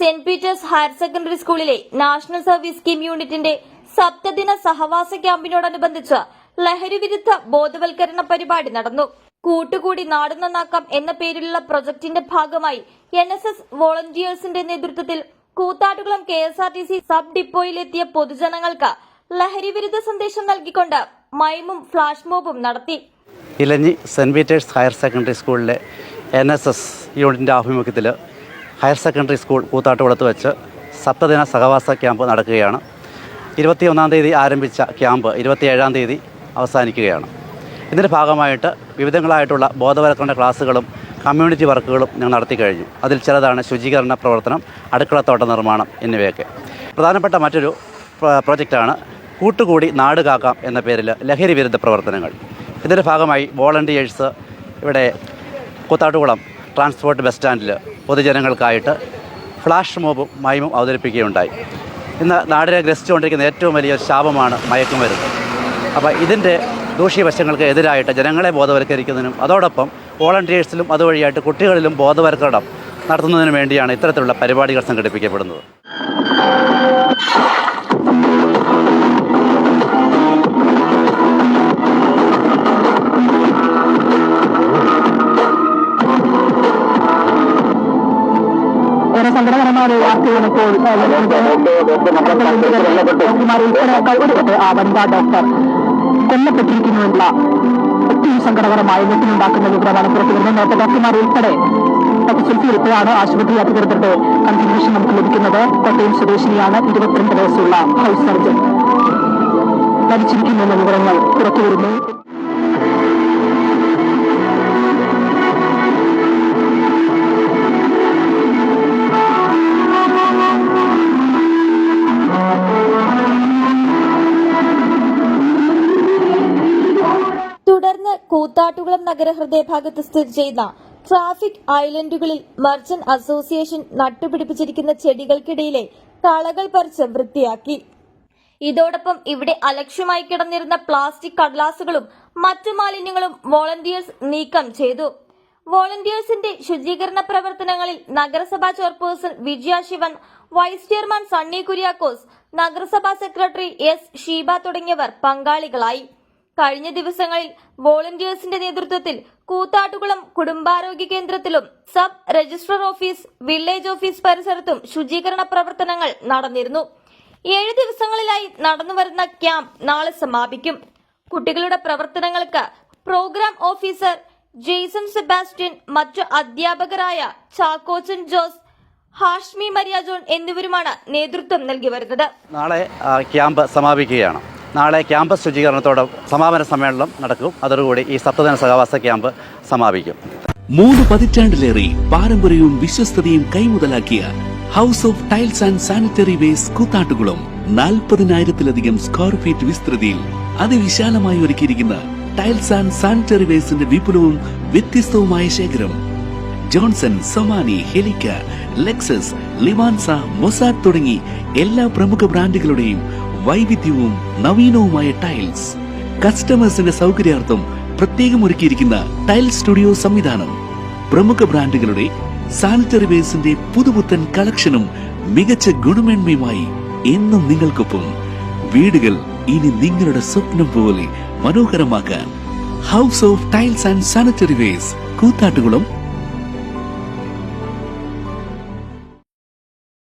Saint Peter's higher secondary സ്കൂളിലെ national service scheme യൂണിറ്റിന്റെ സപ്തദിന സഹവാസ ക്യാമ്പിനോടനുബന്ധിച്ച് ലഹരിവിരുദ്ധ ബോധവൽക്കരണ പരിപാടി നടന്നു. കൂട്ടുകൂടി നാട് നന്നാക്കാം എന്ന പേരിലുള്ള പ്രൊജക്ടിന്റെ ഭാഗമായി NSS വോളണ്ടിയേഴ്സിന്റെ നേതൃത്വത്തിൽ കൂത്താട്ടുകുളം KSRTC സബ് ഡിപ്പോയിലെത്തിയ പൊതുജനങ്ങൾക്ക് ലഹരിവിരുദ്ധ സന്ദേശം നൽകിക്കൊണ്ട് മൈമും ഫ്ലാഷ് മോബും നടത്തി. ഇലഞ്ഞി സെന്റ് പീറ്റേഴ്സ് ഹയർ സെക്കൻഡറി സ്കൂളിലെ NSS യൂണിറ്റിന്റെ ആഭിമുഖ്യത്തിൽ ഹയർ സെക്കൻഡറി സ്കൂൾ കൂത്താട്ടുകുളത്ത് വെച്ച് സപ്തദിന സഹവാസ ക്യാമ്പ് നടക്കുകയാണ്. 21-ാം തീയതി ആരംഭിച്ച ക്യാമ്പ് 27-ാം തീയതി അവസാനിക്കുകയാണ്. ഇതിൻ്റെ ഭാഗമായിട്ട് വിവിധങ്ങളായിട്ടുള്ള ബോധവൽക്കരണ ക്ലാസ്സുകളും കമ്മ്യൂണിറ്റി വർക്കുകളും ഞങ്ങൾ നടത്തി കഴിഞ്ഞു. അതിൽ ചിലതാണ് ശുചീകരണ പ്രവർത്തനം, അടുക്കളത്തോട്ട നിർമ്മാണം എന്നിവയൊക്കെ. പ്രധാനപ്പെട്ട മറ്റൊരു പ്രോജക്റ്റാണ് കൂട്ടുകൂടി നാട് കാക്കാം എന്ന പേരിൽ ലഹരി വിരുദ്ധ പ്രവർത്തനങ്ങൾ. ഇതിൻ്റെ ഭാഗമായി വോളണ്ടിയേഴ്സ് ഇവിടെ കൂത്താട്ടുകുളം ട്രാൻസ്പോർട്ട് ബസ് സ്റ്റാൻഡിൽ പൊതുജനങ്ങൾക്കായിട്ട് ഫ്ലാഷ് മോബും മൈമും അവതരിപ്പിക്കുകയുണ്ടായി. ഇന്ന് നാടിനെ ഗ്രസിച്ചുകൊണ്ടിരിക്കുന്ന ഏറ്റവും വലിയ ശാപമാണ് മയക്കുമരുന്ന്. അപ്പോൾ ഇതിൻ്റെ ദൂഷ്യവശങ്ങൾക്ക് എതിരായിട്ട് ജനങ്ങളെ ബോധവൽക്കരിക്കുന്നതിനും അതോടൊപ്പം വോളണ്ടിയേഴ്സിലും അതുവഴിയായിട്ട് കുട്ടികളിലും ബോധവൽക്കരണം നടത്തുന്നതിനു വേണ്ടിയാണ് ഇത്തരത്തിലുള്ള പരിപാടികൾ സംഘടിപ്പിക്കപ്പെടുന്നത്. സങ്കടകരമായ വാർത്തയാണ് ഇപ്പോൾ വനിതാ ഡോക്ടർ കൊല്ലപ്പെട്ടിരിക്കുന്നുവെന്ന ഏറ്റവും സങ്കടകരമായ നെറ്റിനുണ്ടാക്കുന്ന വിവരമാണ് പുറത്തുവരുന്നത്. നേരത്തെ ഡോക്ടർമാർ ഉൾപ്പെടെ സുൽഫിയിലാണ് ആശുപത്രി അധികൃതരുടെ കൺഫർമേഷൻ നമുക്ക് ലഭിക്കുന്നത്. കോട്ടയം സ്വദേശിനിയാണ് 22 വയസ്സുള്ള ഹൗസ് സർജൻ മരിച്ചിരിക്കുന്നുവെന്ന വിവരങ്ങൾ പുറത്തുവരുന്നു. തുടർന്ന് കൂത്താട്ടുകുളം നഗരഹൃദയഭാഗത്ത് സ്ഥിതി ചെയ്യുന്ന ട്രാഫിക് ഐലൻഡുകളിൽ മർച്ചന്റ് അസോസിയേഷൻ നട്ടുപിടിപ്പിച്ചിരിക്കുന്ന ചെടികൾക്കിടയിലെ കളകൾ പറിച്ച് വൃത്തിയാക്കി. ഇതോടൊപ്പം ഇവിടെ അലക്ഷ്യമായി കിടന്നിരുന്ന പ്ലാസ്റ്റിക് കടലാസുകളും മറ്റു മാലിന്യങ്ങളും വോളണ്ടിയേഴ്സ് നീക്കം ചെയ്തു. വോളണ്ടിയേഴ്സിന്റെ ശുചീകരണ പ്രവർത്തനങ്ങളിൽ നഗരസഭാ ചെയർപേഴ്സൺ വിജയ ശിവൻ, വൈസ് ചെയർമാൻ സണ്ണി കുര്യാക്കോസ്, നഗരസഭാ സെക്രട്ടറി S ഷീബ തുടങ്ങിയവർ പങ്കാളികളായി. കഴിഞ്ഞ ദിവസങ്ങളിൽ വോളണ്ടിയേഴ്സിന്റെ നേതൃത്വത്തിൽ കൂത്താട്ടുകുളം കുടുംബാരോഗ്യ കേന്ദ്രത്തിലും sub registrar office, village office പരിസരത്തും ശുചീകരണ പ്രവർത്തനങ്ങൾ നടന്നിരുന്നു. 7 ദിവസങ്ങളിലായി നടന്നുവരുന്ന ക്യാമ്പ് നാളെ സമാപിക്കും. കുട്ടികളുടെ പ്രവർത്തനങ്ങൾക്ക് പ്രോഗ്രാം ഓഫീസർ ജെയ്സൺ സെബാസ്റ്റ്യൻ, മറ്റു അധ്യാപകരായ ചാക്കോച്ചൻ ജോസ്, ഹാഷ്മി മരിയ ജോൺ എന്നിവരുമാണ് നേതൃത്വം നൽകി വരുന്നത്. നാളെ ക്യാമ്പ് സമാപിക്കുകയാണ്. നാളെ ക്യാമ്പസ് ശുചീകരണത്തോടെ സമാപന സമ്മേളനം നടക്കും. അതോടുകൂടി ഈ സപ്തദിന സഹവാസ ക്യാമ്പ് സമാപിക്കും. 3 പതിറ്റാണ്ടിലേറെ പാരമ്പര്യവും വിശ്വസ്തതയും കൈമുതലാക്കിയ house of tiles and sanitary വേസ്റ്റ് കൂത്താട്ടുകുളം 40,000-ലധികം സ്ക്വയർ ഫീറ്റ് വിസ്തൃതിയിൽ അതിവിശാലമായി ഒരുക്കിയിരിക്കുന്ന ടൈൽസ് ആൻഡ് സാനിറ്ററി വേസ്റ്റിന്റെ വിപുലവും വ്യത്യസ്തവുമായ ശേഖരം. ജോൺസൺ, സൊമാനി, ഹെലിക്ക, ലെക്സസ്, ലിവാൻസ, മൊസാഡ് തുടങ്ങി എല്ലാ പ്രമുഖ ബ്രാൻഡുകളുടെയും വൈവിധ്യവും നവീനവുമായ ടൈൽസ്. കസ്റ്റമേഴ്സിന്റെ സൗകര്യാർത്ഥം പ്രത്യേകം ഒരുക്കിയിരിക്കുന്ന ടൈൽ സ്റ്റുഡിയോ സംവിധാനം. പ്രമുഖ ബ്രാൻഡുകളുടെ സാനിറ്ററി വേസ്റ്റിന്റെ പുതുപുത്തൻ കളക്ഷനും മികച്ച ഗുണമേന്മയുമായി എന്നും നിങ്ങൾക്കൊപ്പം. വീടുകൾ ഇനി നിങ്ങളുടെ സ്വപ്നം പോലെ മനോഹരമാക്കാൻ house of tiles and sanitary വേസ്റ്റ് കൂത്താട്ടുകുളം